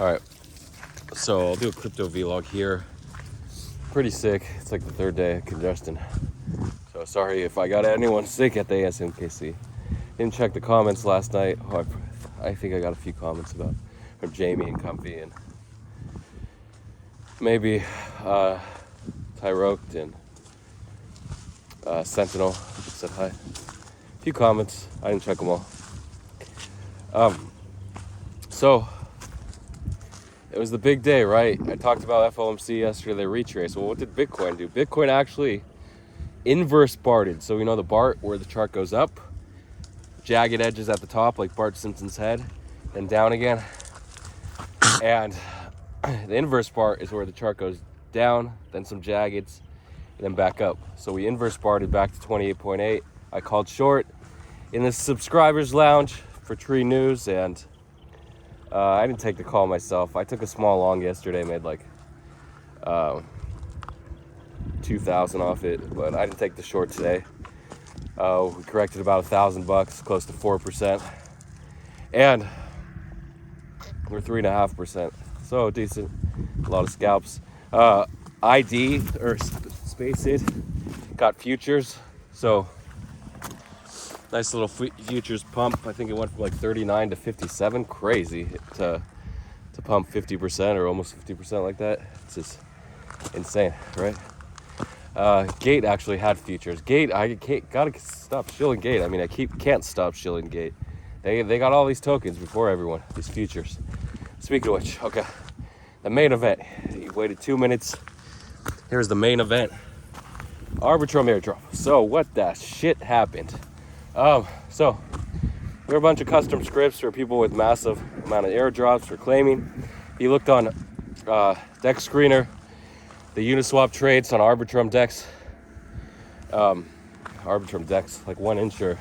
Alright, so I'll do a crypto vlog here. Pretty sick. It's like the third day of congestion. So sorry if I got anyone sick at the ASMKC. Didn't check the comments last night. Oh, I think I got a few comments about from Jamie and Comfy and maybe Tyroke and Sentinel said hi. A few comments. I didn't check them all. So it was the big day, right? I talked about FOMC yesterday, they retraced. Well, what did Bitcoin do? Bitcoin actually inverse barted. So we know the BART where the chart goes up, jagged edges at the top like Bart Simpson's head, then down again. And the inverse part is where the chart goes down, then some jaggeds, and then back up. So we inverse barted back to 28.8. I called short in the subscribers lounge for Tree News, and I didn't take the call myself. I took a small long yesterday, made like 2,000 off it, but I didn't take the short today. We corrected about $1,000, close to 4%, and we're 3.5%. So decent, a lot of scalps. ID or Spaceit got futures, so nice little futures pump. I think it went from like 39 to 57. Crazy to pump 50% or almost 50% like that. It's just insane, right? Gate actually had futures. Gate, gotta stop shilling Gate. I mean, can't stop shilling Gate. They got all these tokens before everyone, these futures. Speaking of which, okay, the main event. You waited 2 minutes. Here's the main event. Arbitrum airdrop. So what the shit happened? So there are a bunch of custom scripts for people with massive amount of airdrops for claiming. He looked on Dex Screener, the Uniswap trades on Arbitrum Dex. Arbitrum Dex, like 1incher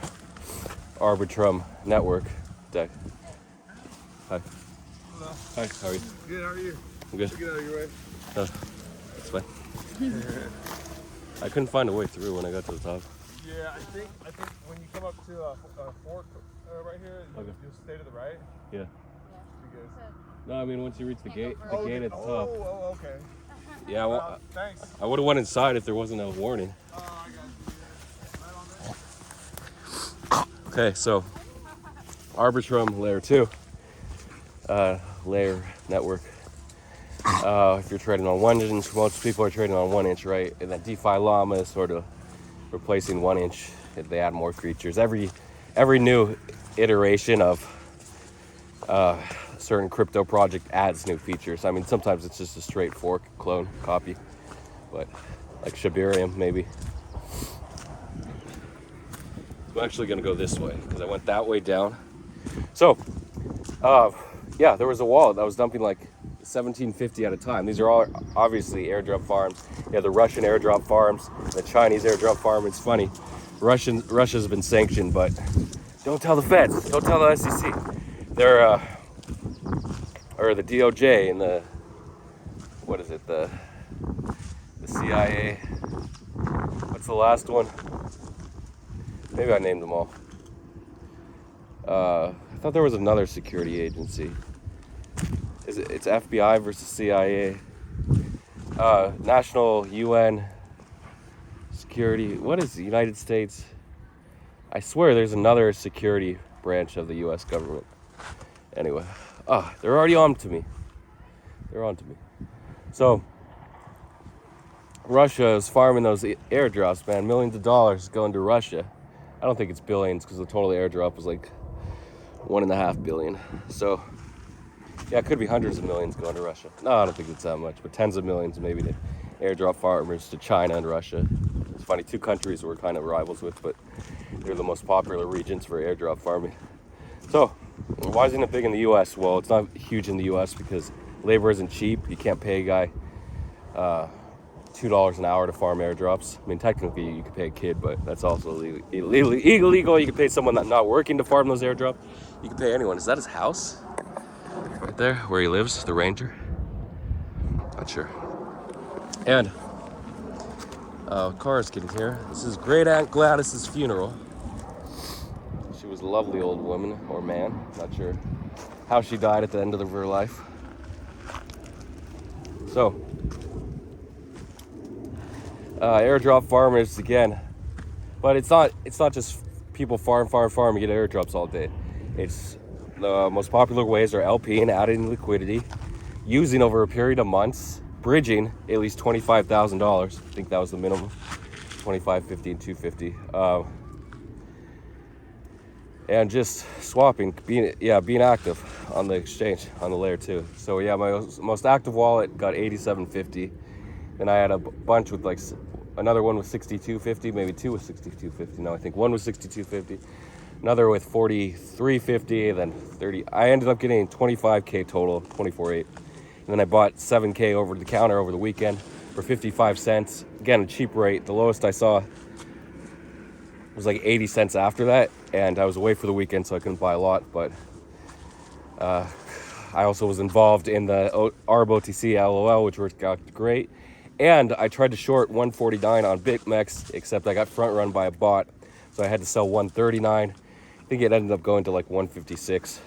Arbitrum network deck. Hi. Hello. Hi, how are you? Good, how are you? I'm good. Get out of your way. That's fine. I couldn't find a way through when I got to the top. Yeah, I think when you come up to a fork right here, Okay. you'll stay to the right. Yeah. Be good. No, I mean once you reach the gate at the top. Oh, okay. Yeah, well, Thanks. I would have went inside if there wasn't a warning. I got you. Right on there. Okay, so Arbitrum layer 2 layer network. If you're trading on 1inch, most people are trading on 1inch, right? And then DeFi Llama is sort of replacing 1inch. They add more features. Every new iteration of a certain crypto project adds new features. I mean, sometimes it's just a straight fork, clone, copy, but like Shibarium maybe. I'm actually gonna go this way because I went that way down. So, yeah, there was a wallet that was dumping like 1750 at a time. These are all obviously airdrop farms. You have the Russian airdrop farms, the Chinese airdrop farm. It's funny, Russia's been sanctioned, but don't tell the feds, don't tell the SEC. They're or the DOJ and the CIA. What's the last one? Maybe I named them all. I thought there was another security agency. It's FBI versus CIA. National UN security. What is the United States? I swear there's another security branch of the US government. Anyway, they're already on to me. They're on to me. So Russia is farming those airdrops, man. Millions of dollars going to Russia. I don't think it's billions because the total airdrop was like 1.5 billion. So yeah, it could be hundreds of millions going to Russia. No, I don't think it's that much, but tens of millions maybe to airdrop farmers to China and Russia. It's funny, two countries we're kind of rivals with, but they're the most popular regions for airdrop farming. So why isn't it big in the US? Well, it's not huge in the US because labor isn't cheap. You can't pay a guy $2 an hour to farm airdrops. I mean, technically you could pay a kid, but that's also illegal. You could pay someone that's not working to farm those airdrops. You could pay anyone. Is that his house? Right there, where he lives, the ranger? Not sure. And cars getting here. This is Great Aunt Gladys's funeral. was a lovely old woman or man. Not sure how she died at the end of her life. So, airdrop farmers again, but it's not just people farm and get airdrops all day. It's the most popular ways are LP and adding liquidity, using over a period of months, bridging at least $25,000. I think that was the minimum, 25, 50, and 250. And just swapping, being active on the exchange, on the layer 2. So yeah, my most active wallet got 8750. Then I had a bunch with like another one with 6250, maybe two with 6250. No, I think one was 6250, another with 4350, then 30. I ended up getting 25k total, 24.8. And then I bought 7k over the counter over the weekend for 55 cents. Again, a cheap rate. The lowest I saw was like 80 cents after that, and I was away for the weekend, so I couldn't buy a lot. But I also was involved in the ARB OTC LOL, which worked out great. And I tried to short 149 on BitMEX, except I got front run by a bot, so I had to sell 139. I think it ended up going to like 156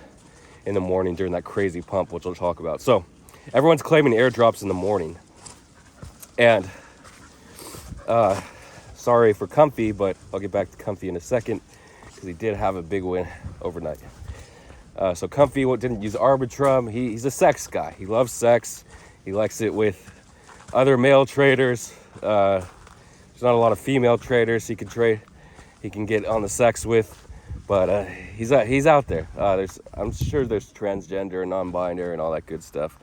in the morning during that crazy pump, which I'll talk about. So everyone's claiming airdrops in the morning, and sorry for Comfy, but I'll get back to Comfy in a second because he did have a big win overnight. So Comfy didn't use Arbitrum. He's a sex guy. He loves sex. He likes it with other male traders. There's not a lot of female traders he can trade. He can get on the sex with, but he's out there. I'm sure there's transgender, non-binary, and all that good stuff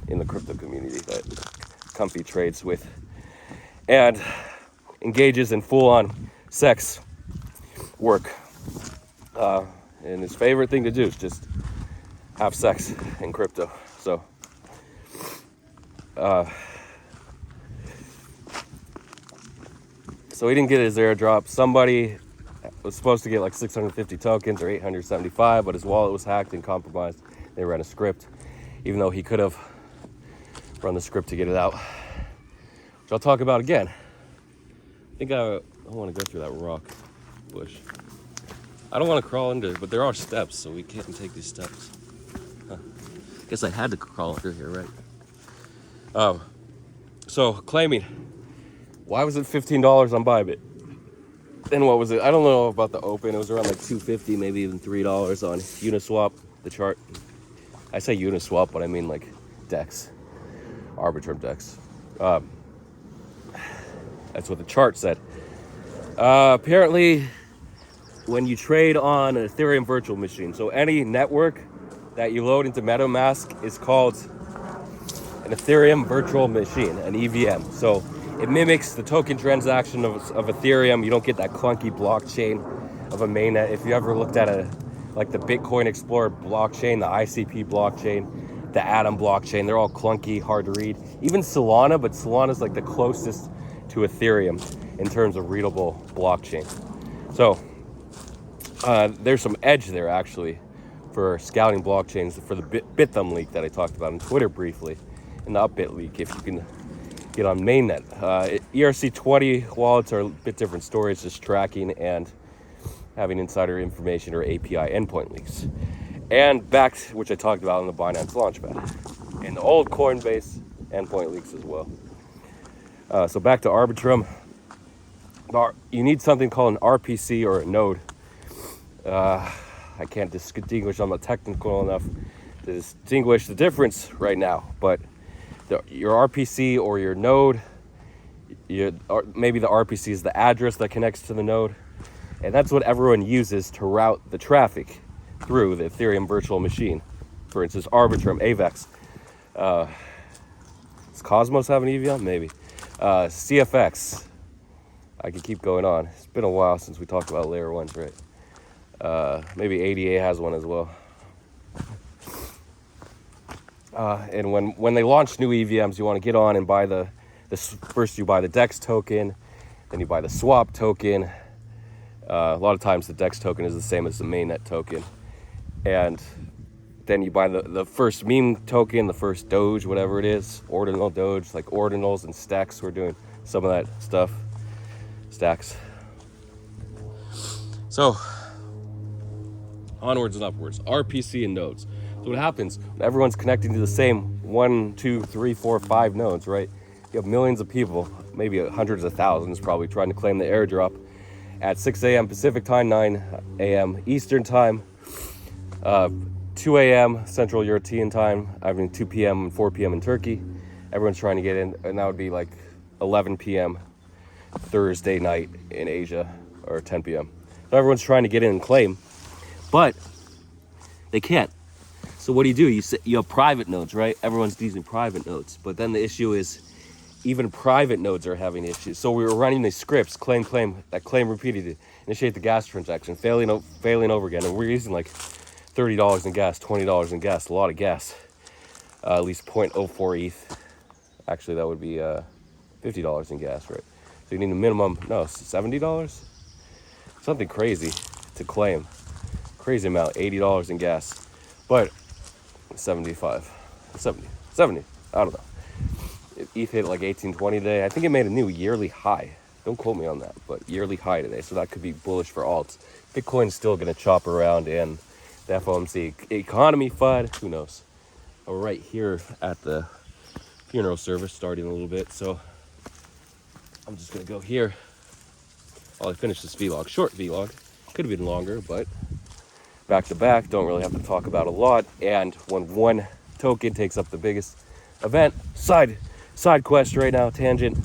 in the crypto community that Comfy trades with, and engages in full-on sex work. And his favorite thing to do is just have sex in crypto. So he didn't get his airdrop. Somebody was supposed to get like 650 tokens or 875, but his wallet was hacked and compromised. They ran a script, even though he could have run the script to get it out, which I'll talk about again. I think I want to go through that rock bush. I don't want to crawl into it, but there are steps, so we can't take these steps. Guess I had to crawl under here, right? So claiming, why was it $15 on Bybit? And what was it? I don't know about the open. It was around like $2.50, maybe even $3 on Uniswap, the chart. I say Uniswap, but I mean like DEX, Arbitrum DEX. That's what the chart said. Apparently, when you trade on an Ethereum virtual machine, so any network that you load into MetaMask is called an Ethereum virtual machine, an EVM. So it mimics the token transaction of Ethereum. You don't get that clunky blockchain of a mainnet. If you ever looked at like the Bitcoin Explorer blockchain, the ICP blockchain, the Atom blockchain, they're all clunky, hard to read. Even Solana, but Solana's like the closest to Ethereum in terms of readable blockchain. So there's some edge there actually for scouting blockchains for the Bithumb leak that I talked about on Twitter briefly, and the Upbit leak if you can get on mainnet. ERC20 wallets are a bit different story. It's just tracking and having insider information or API endpoint leaks. And backed, which I talked about on the Binance Launchpad, and the old Coinbase endpoint leaks as well. So back to Arbitrum. You need something called an RPC or a node. I can't distinguish, I'm not technical enough to distinguish the difference right now, but your RPC or your node, maybe the RPC is the address that connects to the node, and that's what everyone uses to route the traffic through the Ethereum virtual machine. For instance, Arbitrum, AVAX. Does Cosmos have an EVM? Maybe. CFX. I could keep going on. It's been a while since we talked about layer ones, right? Maybe ADA has one as well. And when they launch new EVMs, you want to get on and buy first you buy the DEX token, then you buy the swap token. A lot of times the DEX token is the same as the mainnet token. And then you buy the first meme token, the first Doge, whatever it is, ordinal Doge, like ordinals and stacks. We're doing some of that stuff, stacks. So onwards and upwards, RPC and nodes. So what happens? Everyone's connecting to the same 1, 2, 3, 4, 5 nodes, right? You have millions of people, maybe hundreds of thousands, probably trying to claim the airdrop at 6 a.m. Pacific time, 9 a.m. Eastern time, 2 a.m. Central European time, 2 p.m. and 4 p.m. in Turkey. Everyone's trying to get in, and that would be like 11 p.m. Thursday night in Asia, or 10 p.m. So everyone's trying to get in and claim, but they can't. So what do? You have private nodes, right? Everyone's using private nodes, but then the issue is even private nodes are having issues. So we were running these scripts, claim, repeated, initiate the gas transaction, failing over again, and we're using like $30 in gas, $20 in gas, a lot of gas, at least 0.04 ETH. Actually, that would be $50 in gas, right? So you need a minimum, no, $70? Something crazy to claim. Crazy amount, $80 in gas. But 70, I don't know. ETH hit like 1820 today. I think it made a new yearly high. Don't quote me on that, but yearly high today. So that could be bullish for alts. Bitcoin's still going to chop around, and the FOMC economy FUD, who knows? We're right here at the funeral service starting a little bit. So I'm just going to go here while I finish this vlog. Short vlog. Could have been longer, but back to back, don't really have to talk about a lot. And when one token takes up the biggest event, side quest right now, tangent.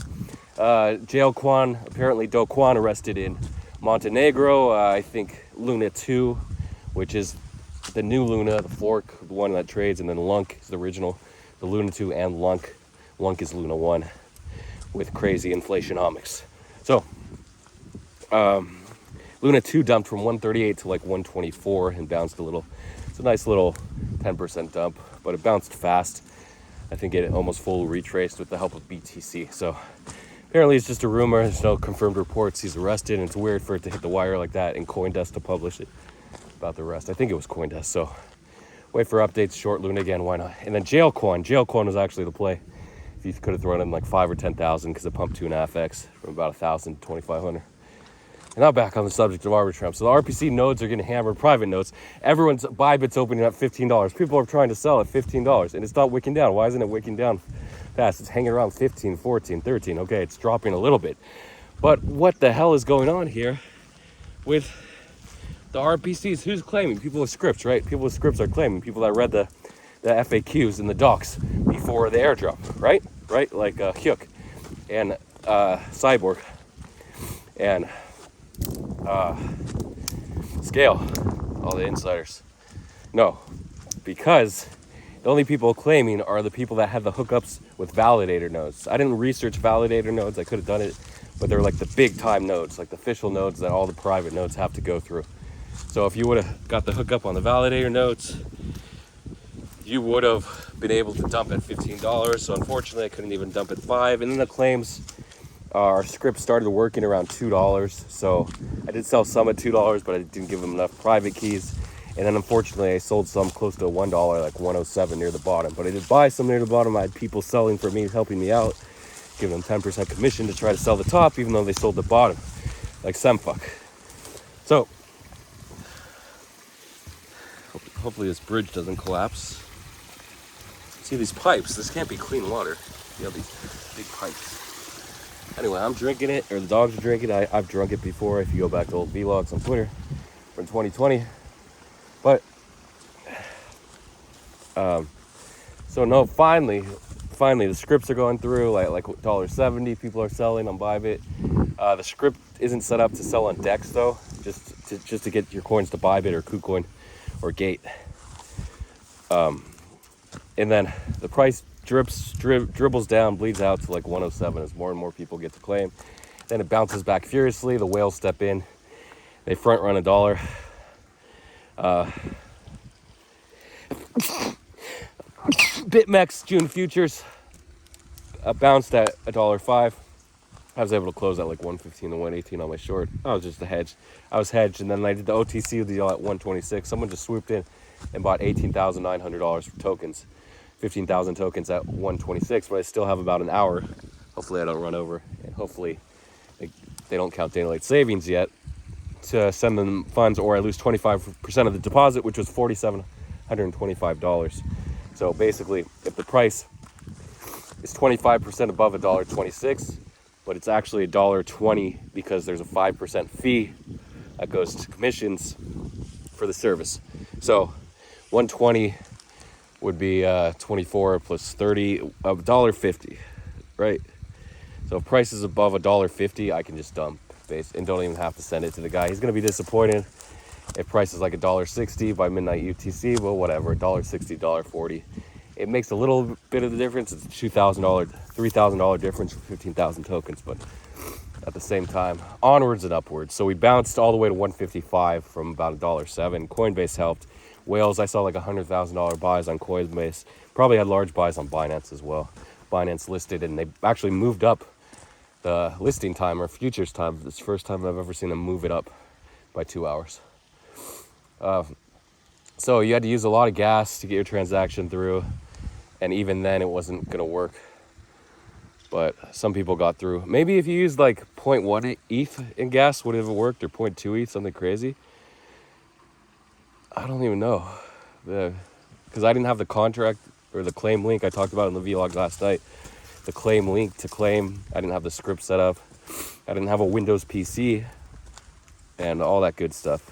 Jail Kwan, apparently Do Kwon arrested in Montenegro. I think Luna 2, which is the new Luna, the fork, the one that trades, and then Lunk is the original, the Luna 2 and Lunk. Lunk is Luna 1 with crazy inflationomics. So, Luna 2 dumped from 138 to like 124 and bounced a little. It's a nice little 10% dump, but it bounced fast. I think it almost full retraced with the help of BTC. So apparently it's just a rumor. There's no confirmed reports. He's arrested, and it's weird for it to hit the wire like that and CoinDesk to publish it about the arrest. I think it was CoinDesk. So wait for updates. Short Luna again. Why not? And then Jail Kwan was actually the play. If you could have thrown in like 5 or 10,000 because it pumped 2.5x from about 1,000 to 2,500. And now back on the subject of Arbitrum. So the RPC nodes are getting hammered, private nodes. Everyone's Bybit's opening at $15. People are trying to sell at $15, and it's not wicking down. Why isn't it wicking down fast? It's hanging around 15, 14, 13. Okay, it's dropping a little bit. But what the hell is going on here with the RPCs? Who's claiming? People with scripts, right? People with scripts are claiming. People that read the FAQs and the docs before the airdrop, right? Right? Like Hyuk and Cyborg and Scale, all the insiders. No, because the only people claiming are the people that have the hookups with validator nodes. I didn't research validator nodes. I could have done it, but they're like the big time nodes, like the official nodes that all the private nodes have to go through. So if you would have got the hookup on the validator nodes, you would have been able to dump at $15. So unfortunately, I couldn't even dump at $5. And then the claims, our script started working around $2. So I did sell some at $2, but I didn't give them enough private keys. And then unfortunately, I sold some close to $1, like 107 near the bottom. But I did buy some near the bottom. I had people selling for me, helping me out, giving them 10% commission to try to sell the top, even though they sold the bottom, like Semfuck. So hopefully this bridge doesn't collapse. See these pipes? This can't be clean water. You have these big pipes. Anyway, I'm drinking it, or the dogs are drinking it. I've drunk it before. If you go back to old vlogs on Twitter from 2020. But so no, finally the scripts are going through like $1.70. People are selling on Bybit. The script isn't set up to sell on DEX though, just to get your coins to Bybit or KuCoin or Gate. And then the price dribbles down, bleeds out to like 107 as more and more people get to claim. Then it bounces back furiously. The whales step in. They front run $1. BitMEX June futures bounced at $1.05. I was able to close at like 115 to 118 on my short. I was just a hedge. I was hedged, and then I did the OTC deal at 126. Someone just swooped in and bought $18,900 for tokens, 15,000 tokens at 126. But I still have about an hour. Hopefully I don't run over, and hopefully they don't count daylight savings yet to send them funds, or I lose 25% of the deposit, which was $4,700 $125. So basically, if the price is 25% above $1.26, but it's actually $1.20 because there's a 5% fee that goes to commissions for the service. So 120 would be 24 plus 30, $1.50, right? So if price is above $1.50, I can just dump base and don't even have to send it to the guy. He's gonna be disappointed if price is like $1.60 by midnight UTC, well, whatever, $1.60, $1.40. It makes a little bit of the difference. It's a $2,000, $3,000 difference for 15,000 tokens, but at the same time, onwards and upwards. So we bounced all the way to 155 from about $1.07. Coinbase helped. Whales, I saw like $100,000 buys on Coinbase. Probably had large buys on Binance as well. Binance listed, and they actually moved up the listing time or futures time. It's the first time I've ever seen them move it up by 2 hours. So you had to use a lot of gas to get your transaction through, and even then it wasn't gonna work. But some people got through. Maybe if you used like 0.1 ETH in gas, would it have worked, or 0.2 ETH, something crazy? I don't even know. Because I didn't have the contract or the claim link I talked about in the vlog last night. The claim link to claim, I didn't have the script set up. I didn't have a Windows PC and all that good stuff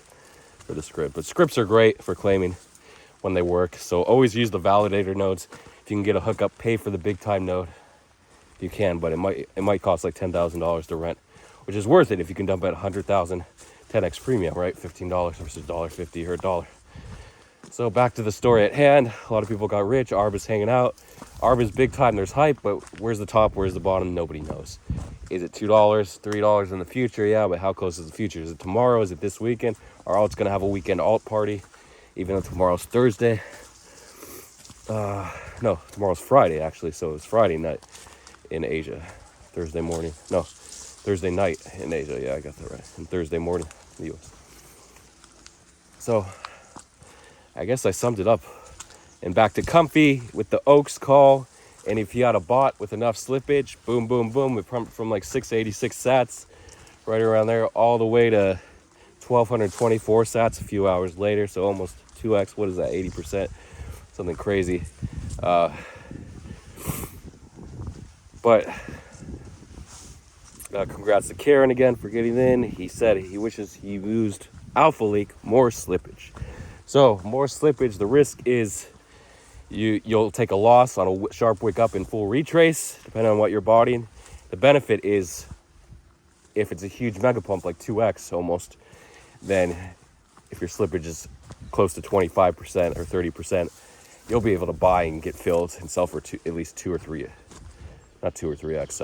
for the script. But scripts are great for claiming when they work. So always use the validator nodes. If you can get a hookup, pay for the big time node. You can, but it might cost like $10,000 to rent, which is worth it if you can dump at 100,000 10x premium, right? $15 versus $1.50 or $1. So back to the story at hand. A lot of people got rich. ARB is hanging out. ARB is big time. There's hype, but where's the top? Where's the bottom? Nobody knows. Is it $2, $3 in the future? Yeah, but how close is the future? Is it tomorrow? Is it this weekend? Are alts going to have a weekend alt party, even though tomorrow's Thursday? No, tomorrow's Friday, actually. So it's Friday night in Asia. Thursday morning. No, Thursday night in Asia. Yeah, I got that right. And Thursday morning in the US. So I guess I summed it up. And back to comfy with the Oaks call. And if you had a bot with enough slippage, boom, boom, boom, we pumped from like 686 sats, right around there, all the way to 1,224 sats a few hours later. So almost 2x. What is that? 80%. Something crazy. But congrats to Karen again for getting in. He said he wishes he used Alpha Leak, more slippage. So more slippage, the risk is you'll take a loss on a sharp wick up in full retrace, depending on what you're bodying. The benefit is if it's a huge mega pump, like 2x almost, then if your slippage is close to 25% or 30%, you'll be able to buy and get filled and sell for at least 2 or 3. Not 2 or 3x,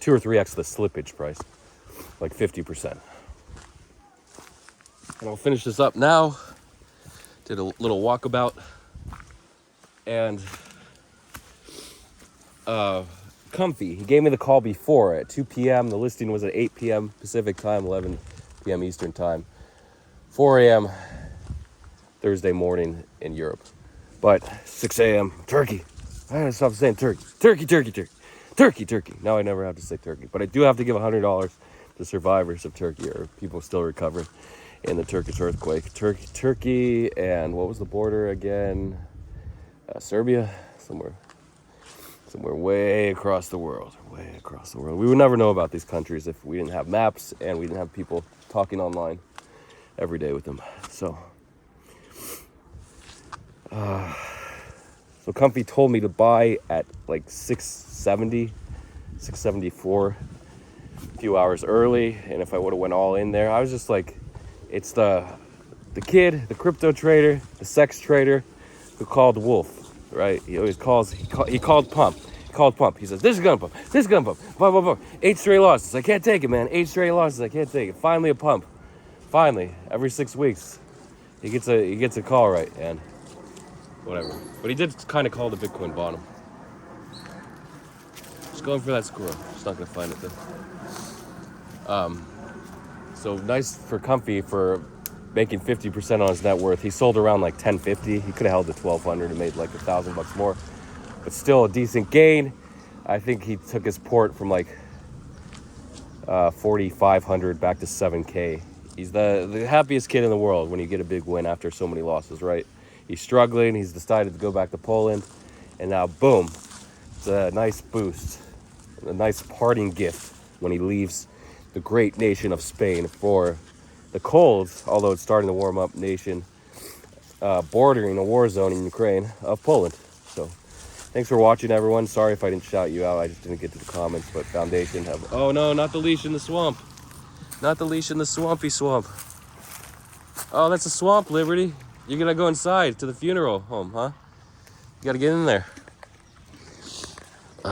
2 or 3x the slippage price, like 50%. And I'll finish this up now. Did a little walkabout. And Comfy, he gave me the call before at 2 p.m. The listing was at 8 p.m. Pacific time, 11 p.m. Eastern time, 4 a.m. Thursday morning in Europe. But 6 a.m. Turkey. I gotta stop saying turkey. Turkey. Now I never have to say turkey. But I do have to give $100 to survivors of Turkey, or people still recovering in the Turkish earthquake. Turkey, and what was the border again? Serbia? Somewhere way across the world. We would never know about these countries if we didn't have maps and we didn't have people talking online every day with them. So Comfy told me to buy at like 674 a few hours early, and if I would have went all in there, I was just like, it's the kid, the crypto trader, the sex trader who called Wolf, right? He always calls, he called Pump. He says, this is gonna pump, blah. 8 straight losses, I can't take it, man. 8 straight losses, I can't take it. Finally a pump. Finally, every 6 weeks, he gets a call right, and whatever. But he did kind of call the Bitcoin bottom. Just going for that squirrel. Just not gonna find it though. So nice for Comfy for making 50% on his net worth. He sold around like 1050. He could have held the 1200 and made like $1,000 more, but still a decent gain. I think he took his port from like 4,500 back to 7K. He's the happiest kid in the world when you get a big win after so many losses, right? He's struggling. He's decided to go back to Poland. And now, boom, it's a nice boost, a nice parting gift when he leaves the great nation of Spain for the cold, although it's starting to warm up, nation bordering a war zone in Ukraine of Poland. So thanks for watching, everyone. Sorry if I didn't shout you out. I just didn't get to the comments, but Foundation have... Oh, no, not the leash in the swamp. Not the leash in the swampy swamp. Oh, that's a swamp, Liberty. You're going to go inside to the funeral home, huh? You got to get in there. You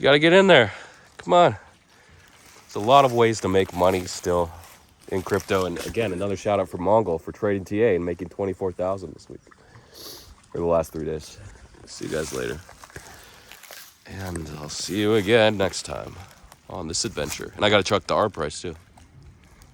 got to get in there. Come on. There's a lot of ways to make money still in crypto. And again, another shout out for Mongol for trading TA and making $24,000 this week. For the last 3 days. See you guys later. And I'll see you again next time on this adventure. And I got to check the R price too.